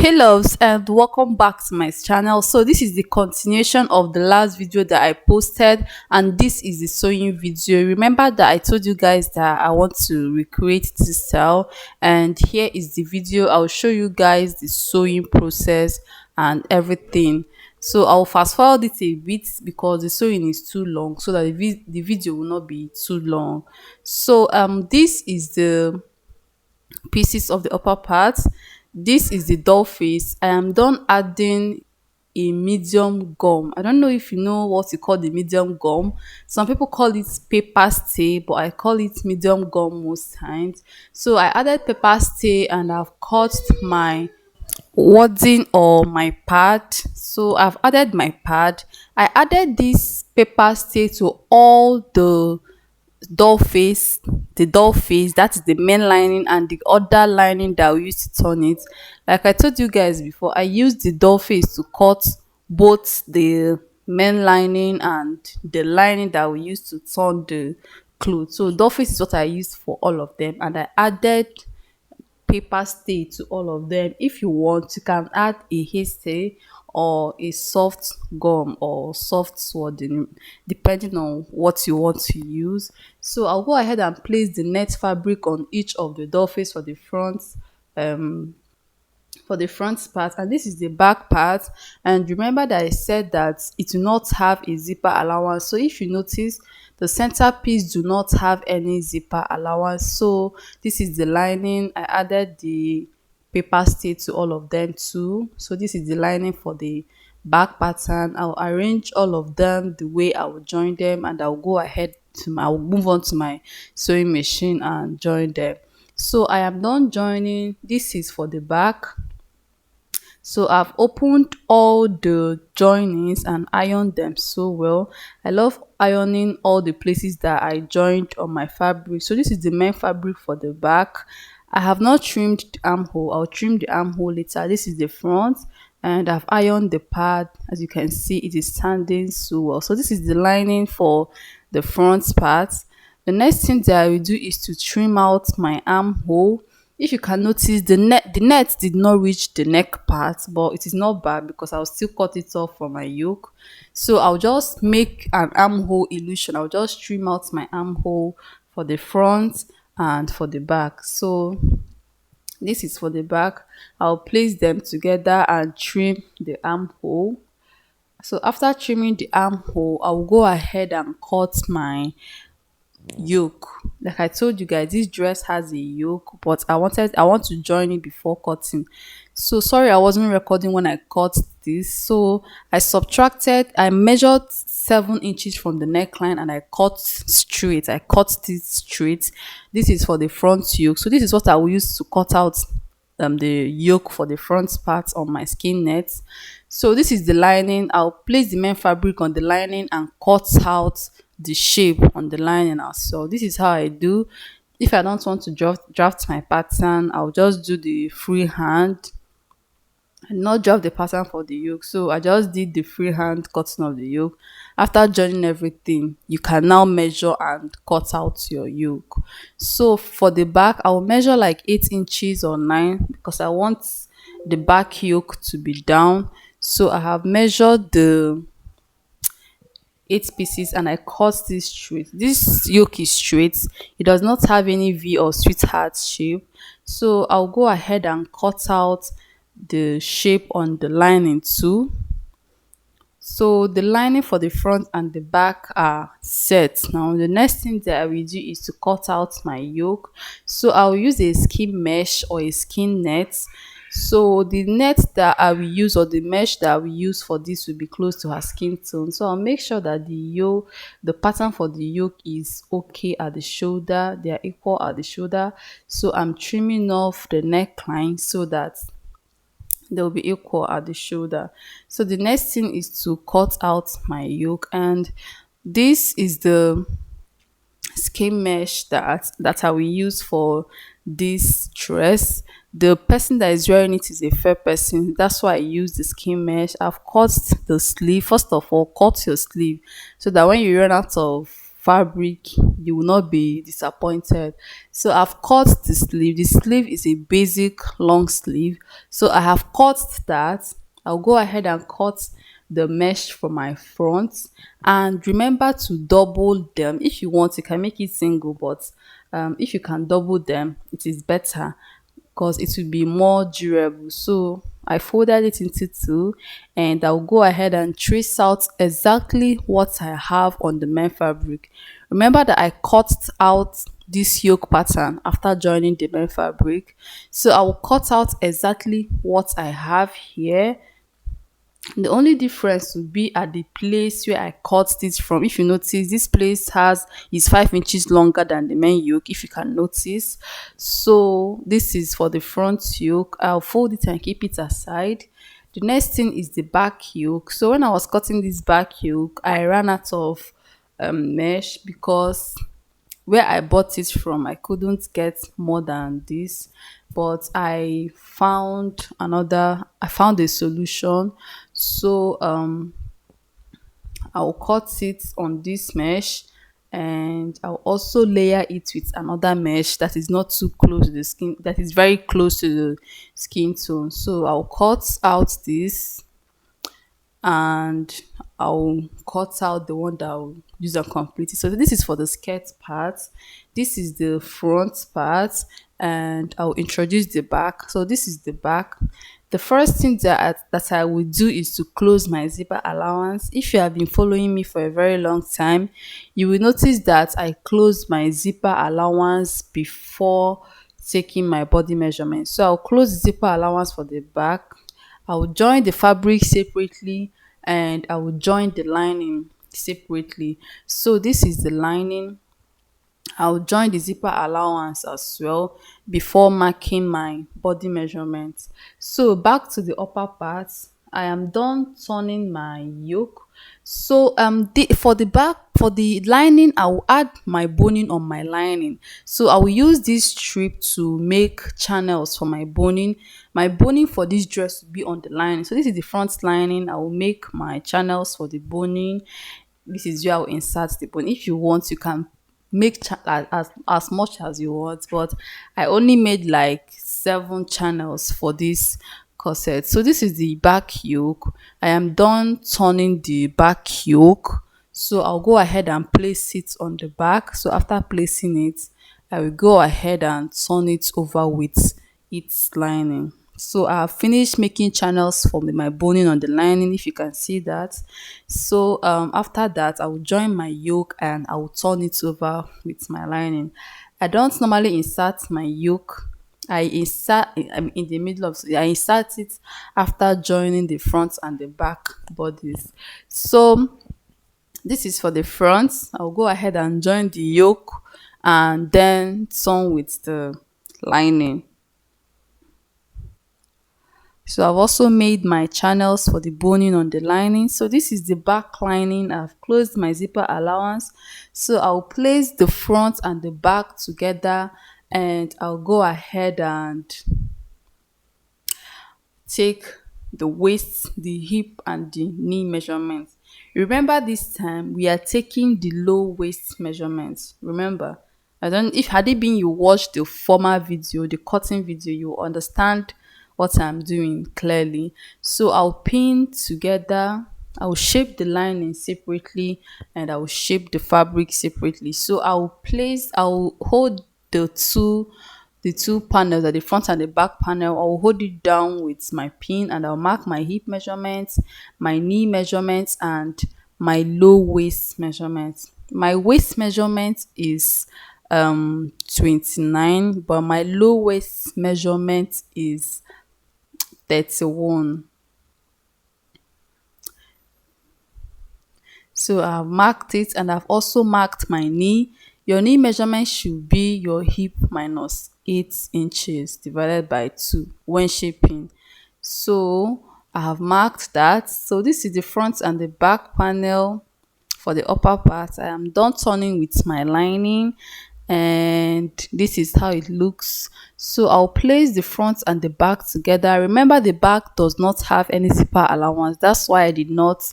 Hey loves, and welcome back to my channel. So this is the continuation of the last video that I posted, and this is the sewing video. Remember that I told you guys that I want to recreate this style, and here is the video. I'll show you guys the sewing process and everything. So I'll fast forward it a bit because the sewing is too long, so that the video will not be too long. So this is the pieces of the upper part. This is the doll face. I am done adding a medium gum. I don't know if you know what you call the medium gum. Some people call it paper stay, but I call it medium gum most times. So I added paper stay and I've cut my wording or my pad. So I've added my pad. I added this paper stay to all the doll face, that is the main lining, and the other lining that we use to turn it. Like I told you guys before, I used the doll face to cut both the main lining and the lining that we use to turn the clothes. So doll face is what I used for all of them, and I added paper stay to all of them. If you want, you can add a hair stay or a soft gum or soft swording, depending on what you want to use. So I'll go ahead and place the net fabric on each of the doll face um for the front part, and this is the back part. And remember that I said that it will not have a zipper allowance. So if you notice, the center piece do not have any zipper allowance. So this is the lining. I added the paper stay to all of them too. So this is the lining for the back pattern. I'll arrange all of them the way I will join them, and I'll go ahead to my I'll move on to my sewing machine and join them. So I am done joining. This is for the back. So I've opened all the joinings and ironed them so well. I love ironing all the places that I joined on my fabric. So this is the main fabric for the back. I have not trimmed the armhole. I'll trim the armhole later. This is the front, and I've ironed the pad. As you can see, it is standing so well. So this is the lining for the front part. The next thing that I will do is to trim out my armhole. If you can notice, the net did not reach the neck part, but it is not bad because I'll still cut it off from my yoke. So I'll just make an armhole illusion. I'll just trim out my armhole for the front and for the back. So this is for the back. I'll place them together and trim the armhole. So after trimming the armhole, I'll go ahead and cut my yoke. Like I told you guys, this dress has a yoke, but I want to join it before cutting. So sorry I wasn't recording when I cut this. So I measured 7 inches from the neckline, and I cut straight. I cut this straight. This is for the front yoke. So this is what I will use to cut out the yoke for the front part on my skin net. So this is the lining. I'll place the main fabric on the lining and cut out the shape on the lining as well. This is how I do. If I don't want to draft my pattern, I'll just do the freehand and not draft the pattern for the yoke. So I just did the freehand cutting of the yoke. After joining everything, you can now measure and cut out your yoke. So for the back, I'll measure like 8 inches or 9 because I want the back yoke to be down. So I have measured the 8 pieces and I cut this straight. This yoke is straight. It does not have any V or sweetheart shape. So I'll go ahead and cut out the shape on the lining too. So the lining for the front and the back are set. Now the next thing that I will do is to cut out my yoke. So I will use a skin mesh or a skin net. So the net that I will use, or the mesh that I will use for this, will be close to her skin tone. So I'll make sure that the pattern for the yoke is okay at the shoulder. They are equal at the shoulder. So I'm trimming off the neckline so that they will be equal at the shoulder. So the next thing is to cut out my yoke, and this is the skin mesh that I will use for this dress. The person that is wearing it is a fair person, that's why I use the skin mesh. I've cut the sleeve. First of all, cut your sleeve so that when you run out of fabric, you will not be disappointed. So I've cut the sleeve. The sleeve is a basic long sleeve, so I have cut that. I'll go ahead and cut the mesh for my front, and remember to double them. If you want, you can make it single, but if you can double them, it is better because it will be more durable. So I folded it into two, and I'll go ahead and trace out exactly what I have on the main fabric. Remember that I cut out this yoke pattern after joining the main fabric, so I will cut out exactly what I have here. The only difference would be at the place where I cut this from. If you notice, this place has is 5 inches longer than the main yoke, if you can notice. So this is for the front yoke. I'll fold it and keep it aside. The next thing is the back yoke. So when I was cutting this back yoke, I ran out of mesh because where I bought it from, I couldn't get more than this, but I found a solution. So I'll cut it on this mesh, and I'll also layer it with another mesh that is not too close to the skin, that is very close to the skin tone. So I'll cut out this, and I'll cut out the one that I'll use and complete it. So this is for the skirt part. This is the front part, and I'll introduce the back. So this is the back. The first thing that I will do is to close my zipper allowance. If you have been following me for a very long time, you will notice that I close my zipper allowance before taking my body measurement. So I'll close the zipper allowance for the back. I will join the fabric separately, and I will join the lining separately. So this is the lining. I'll join the zipper allowance as well before marking my body measurement. So back to the upper part, I am done turning my yoke. So for the back, for the lining, I will add my boning on my lining. So I will use this strip to make channels for my boning. My boning for this dress will be on the lining. So this is the front lining. I will make my channels for the boning. This is where I'll insert the bone. If you want, you can make as much as you want, but I only made like 7 channels for this corset. So this is the back yoke. I am done turning the back yoke, so I'll go ahead and place it on the back. So after placing it, I will go ahead and turn it over with its lining. So I have finished making channels for my boning on the lining, if you can see that. So after that, I will join my yoke and I will turn it over with my lining. I don't normally insert my yoke. I'm in the middle of, I insert it after joining the front and the back bodies. So this is for the front. I'll go ahead and join the yoke and then turn with the lining. So I've also made my channels for the boning on the lining. So this is the back lining. I've closed my zipper allowance. So I'll place the front and the back together, and I'll go ahead and take the waist, the hip, and the knee measurements. Remember, this time we are taking the low waist measurements. Remember, I don't, if had it been you watched the former video, the cutting video, you understand what I'm doing clearly. So I'll pin together, I'll shape the lining separately, and I'll shape the fabric separately. So I'll hold the two panels, at the front and the back panel. I'll hold it down with my pin, and I'll mark my hip measurements, my knee measurements, and my low waist measurements. My waist measurement is 29, but my low waist measurement is 31. So I've marked it, and I've also marked my knee. Your knee measurement should be your hip minus 8 inches divided by 2 when shaping. So I have marked that. So this is the front and the back panel for the upper part. I am done turning with my lining, and this is how it looks. So I'll place the front and the back together. Remember, the back does not have any zipper allowance. That's why I did not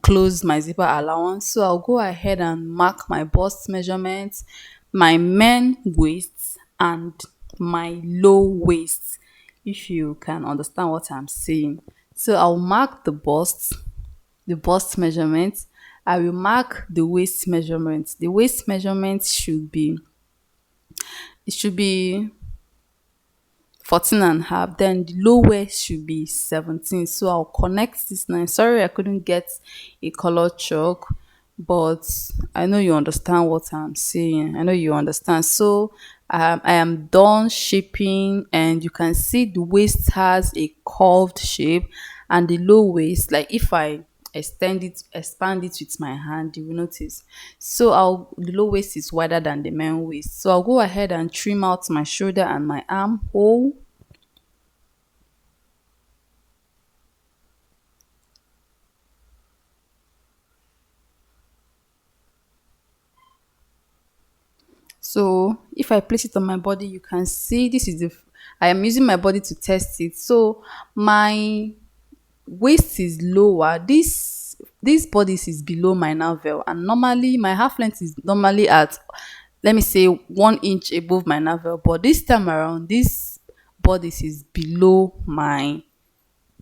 close my zipper allowance. So I'll go ahead and mark my bust measurements, my main waist, and my low waist, if you can understand what I'm saying. So I'll mark the bust measurements. I will mark the waist measurements. The waist measurements should be 14 and a half, then the lowest should be 17. So I'll connect this line. Sorry I couldn't get a color chalk, but I know you understand what I'm saying. I know you understand. So I am done shaping, and you can see the waist has a curved shape, and the low waist, like if I expand it with my hand, you will notice. So the low waist is wider than the main waist. So I'll go ahead and trim out my shoulder and my armhole. So if I place it on my body, you can see this is I am using my body to test it. So my waist is lower. This bodice is below my navel, and normally my half length is normally at, let me say, 1 inch above my navel. But this time around, this bodice is below my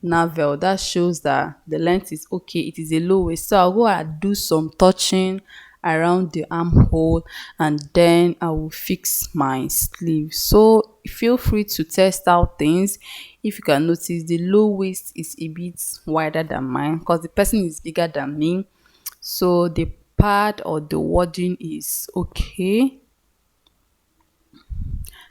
navel. That shows that the length is okay. It is a low waist. So I'll go and do some touching around the armhole, and then I will fix my sleeve. So feel free to test out things. If you can notice, the low waist is a bit wider than mine because the person is bigger than me. So the pad or the wording is okay.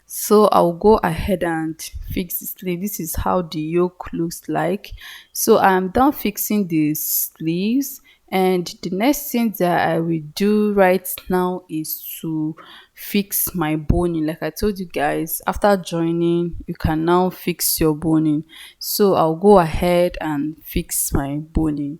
So I'll go ahead and fix the sleeve. This is how the yoke looks like. So I'm done fixing the sleeves, and the next thing that I will do right now is to fix my boning. Like I told you guys, after joining you can now fix your boning. So I'll go ahead and fix my boning.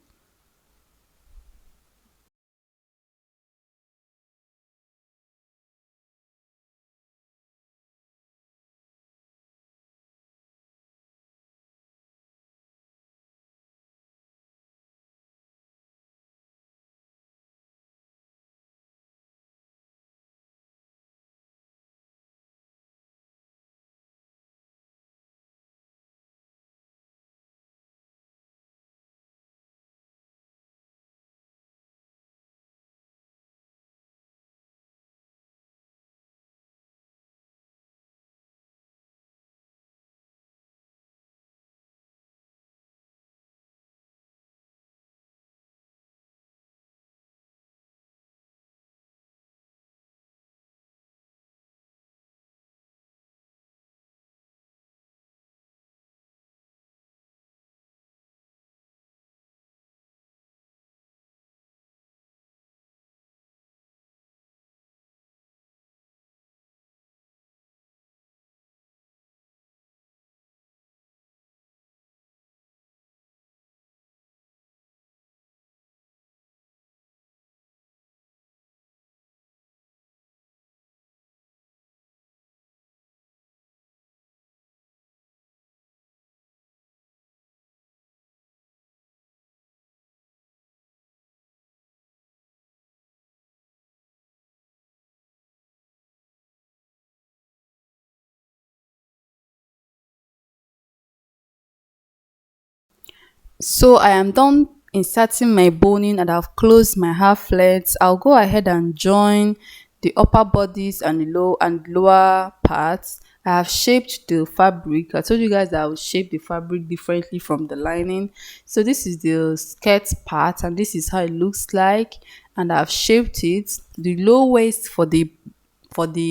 So I am done inserting my boning, and I've closed my half length. I'll go ahead and join the upper bodies and the lower parts. I have shaped the fabric. I told you guys that I will shape the fabric differently from the lining. So this is the skirt part, and this is how it looks like. And I've shaped it. The low waist for the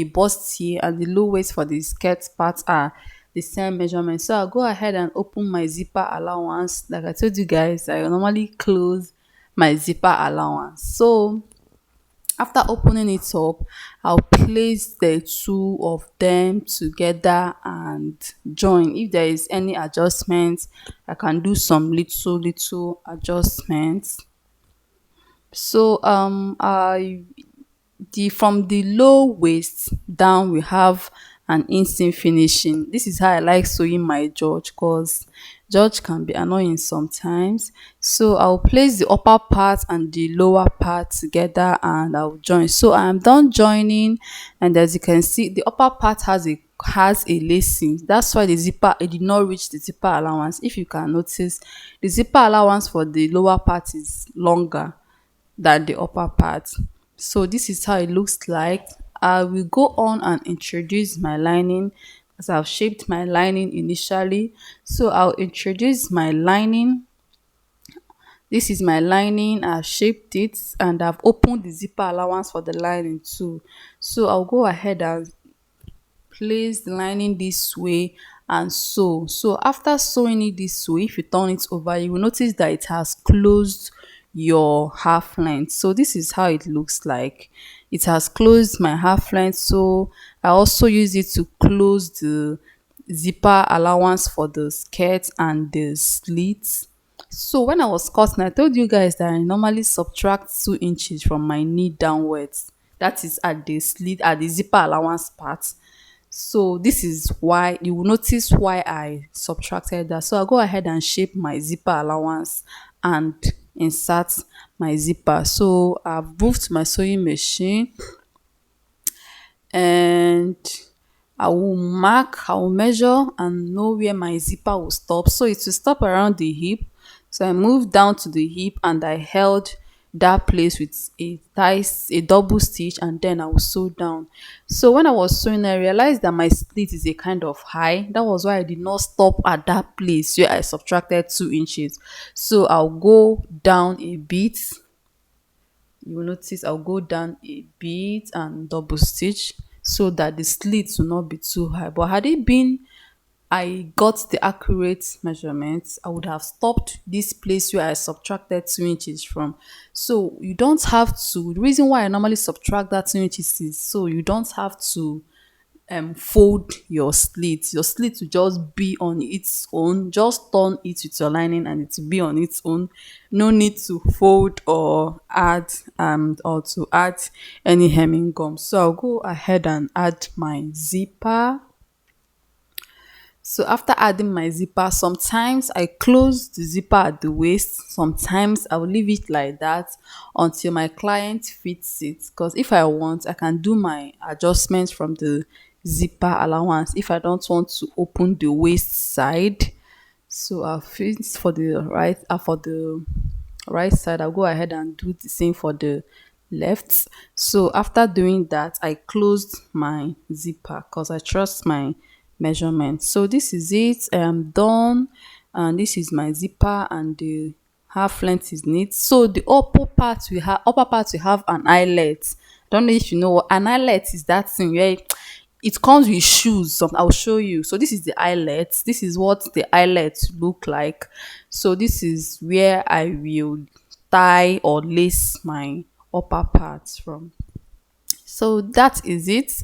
bust here and the low waist for the skirt part are the same measurement. So I'll go ahead and open my zipper allowance. Like I told you guys, I normally close my zipper allowance. So after opening it up, I'll place the two of them together and join. If there is any adjustment, I can do some little adjustments. So I the from the low waist down, we have and instant finishing. This is how I like sewing my George, because George can be annoying sometimes. So I'll place the upper part and the lower part together and I'll join. So I'm done joining, and as you can see, the upper part has a lacing. That's why the zipper, it did not reach the zipper allowance. If you can notice, the zipper allowance for the lower part is longer than the upper part. So this is how it looks like. I will go on and introduce my lining, as I've shaped my lining initially. So I'll introduce my lining. This is my lining. I've shaped it and I've opened the zipper allowance for the lining too. So I'll go ahead and place the lining this way and sew. So after sewing it this way, if you turn it over, you will notice that it has closed your half length. So this is how it looks like. It has closed my half length. So I also use it to close the zipper allowance for the skirt and the slits. So when I was cutting, I told you guys that I normally subtract 2 inches from my knee downwards. That is at the slit, at the zipper allowance part. So this is why you will notice why I subtracted that. So I'll go ahead and shape my zipper allowance and insert my zipper. So I've moved my sewing machine and I will measure and know where my zipper will stop. So it will stop around the hip. So I moved down to the hip and I held that place with a double stitch, and then I will sew down. So when I was sewing, I realized that my slit is a kind of high. That was why I did not stop at that place where I subtracted 2 inches. So I'll go down a bit. You will notice I'll go down a bit and double stitch so that the slits will not be too high. But had it been I got the accurate measurements, I would have stopped this place where I subtracted 2 inches from. So you don't have to. The reason why I normally subtract that 2 inches is so you don't have to fold your slit. Your slit will just be on its own. Just turn it with your lining and it will be on its own. No need to fold or to add any hemming gum. So I'll go ahead and add my zipper. So after adding my zipper, sometimes I close the zipper at the waist. Sometimes I will leave it like that until my client fits it. Because if I want, I can do my adjustments from the zipper allowance if I don't want to open the waist side. So I'll fit for the right side. I'll go ahead and do the same for the left. So after doing that, I closed my zipper because I trust my measurement. So this is it. I am done, and this is my zipper and the half length is neat. So the upper part we have an eyelet. Don't know if you know what an eyelet is. That thing where it comes with shoes. I'll show you. So this is the eyelet. This is what the eyelet look like. So this is where I will tie or lace my upper parts from. So that is it.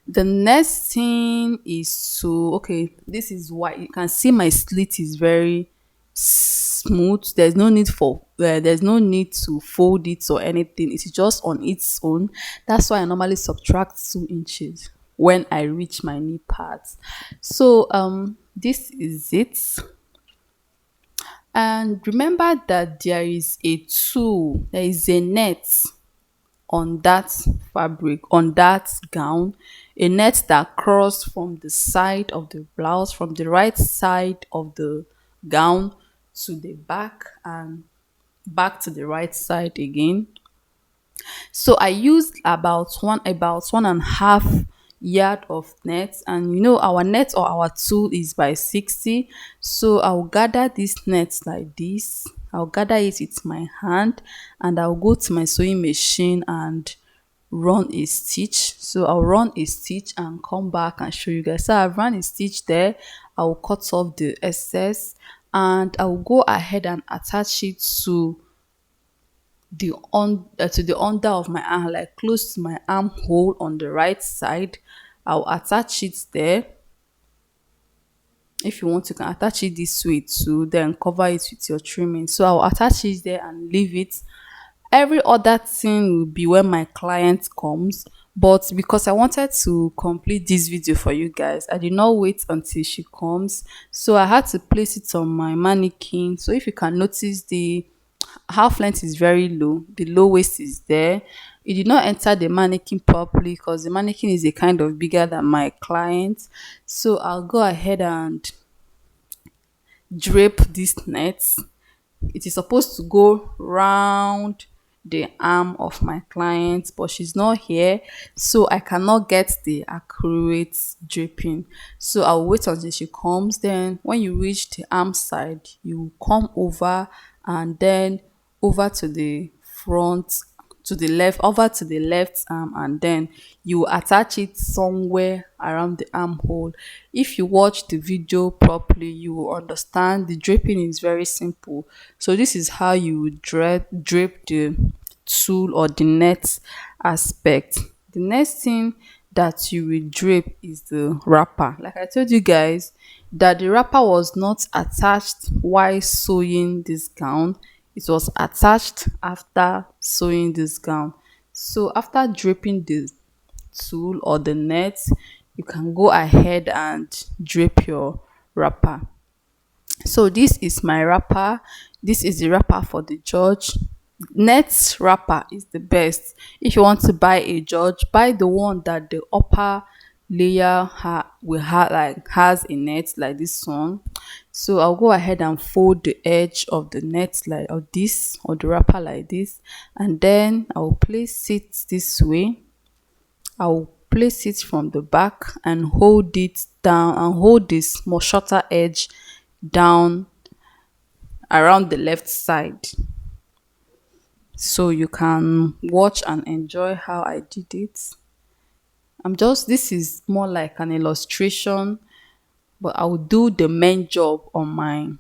The next thing is to, okay, this is why you can see my slit is very smooth. There's no need to fold it or anything. It's just on its own. That's why I normally subtract 2 inches when I reach my knee parts. So this is it. And remember that there is a net on that fabric, on that gown, a net that cross from the side of the blouse, from the right side of the gown to the back and back to the right side again. So I used about 1.5 yard of net, and you know our net or our tool is by 60. So I'll gather this net like this. I'll gather it with my hand and I'll go to my sewing machine and run a stitch. So I'll run a stitch and come back and show you guys. So I've run a stitch there. I will cut off the excess and I will go ahead and attach it to the under of my arm, like close to my armhole on the right side. I'll attach it there. If you want, you can attach it this way too, then cover it with your trimming. So I'll attach it there and leave it. Every other thing will be when my client comes, But because I wanted to complete this video for you guys, I did not wait until she comes. So I had to place it on my mannequin. So if you can notice, the half length is very low, the low waist is there. It did not enter the mannequin properly because the mannequin is a kind of bigger than my client. So I'll go ahead and drape this net. It is supposed to go round the arm of my client, but she's not here, so I cannot get the accurate draping. So I'll wait until she comes. Then when you reach the arm side, you come over and then over to the front, to the left, over to the left arm, and then you attach it somewhere around the armhole. If you watch the video properly, you will understand the draping is very simple. So this is how you would drape the tool or the net aspect. The next thing that you will drape is the wrapper. Like I told you guys, that the wrapper was not attached while sewing this gown. It was attached after sewing this gown. So after draping the tool or the net, you can go ahead and drape your wrapper. So this is my wrapper. This is the wrapper for the judge. Net wrapper is the best. If you want to buy a judge, buy the one that the upper layer will have, like has a net like this one. So I'll go ahead and fold the edge of the net like of this, or the wrapper like this, and then I'll place it this way. I'll place it from the back and hold it down, and hold this more shorter edge down around the left side, so you can watch and enjoy how I did it. This is more like an illustration, but I will do the main job on my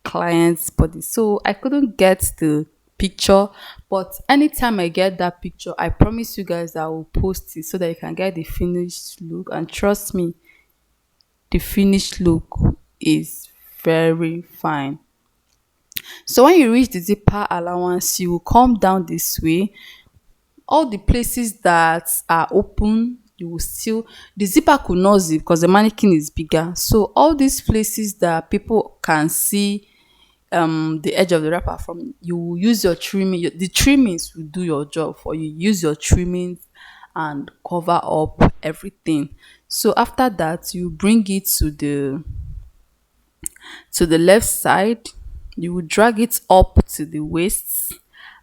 client's body. So I couldn't get the picture, but anytime I get that picture, I promise you guys I will post it so that you can get the finished look. And trust me, the finished look is very fine. So when you reach the zipper allowance, you will come down this way. All the places that are open, you will still, the zipper could not zip because the mannequin is bigger. So all these places that people can see the edge of the wrapper from, you will use your trimming. The trimmings will do your job for you. Use your trimmings and cover up everything. So after that, you bring it to the left side. You will drag it up to the waist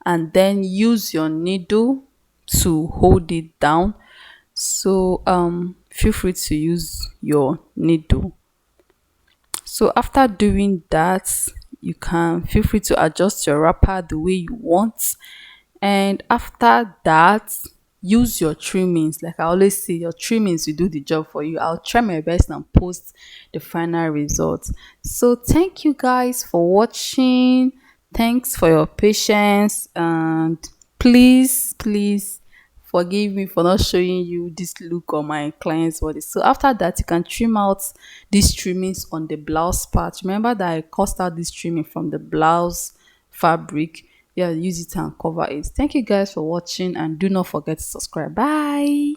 and then use your needle to hold it down. So feel free to use your needle. So after doing that, you can feel free to adjust your wrapper the way you want. And after that, use your trimmings. Like I always say, your trimmings will do the job for you. I'll try my best and post the final result. So thank you guys for watching. Thanks for your patience, and please forgive me for not showing you this look on my client's body. So after that, you can trim out these trimmings on the blouse part. Remember that I cut out this trimming from the blouse fabric. Yeah, use it and cover it. Thank you guys for watching, and do not forget to subscribe. Bye.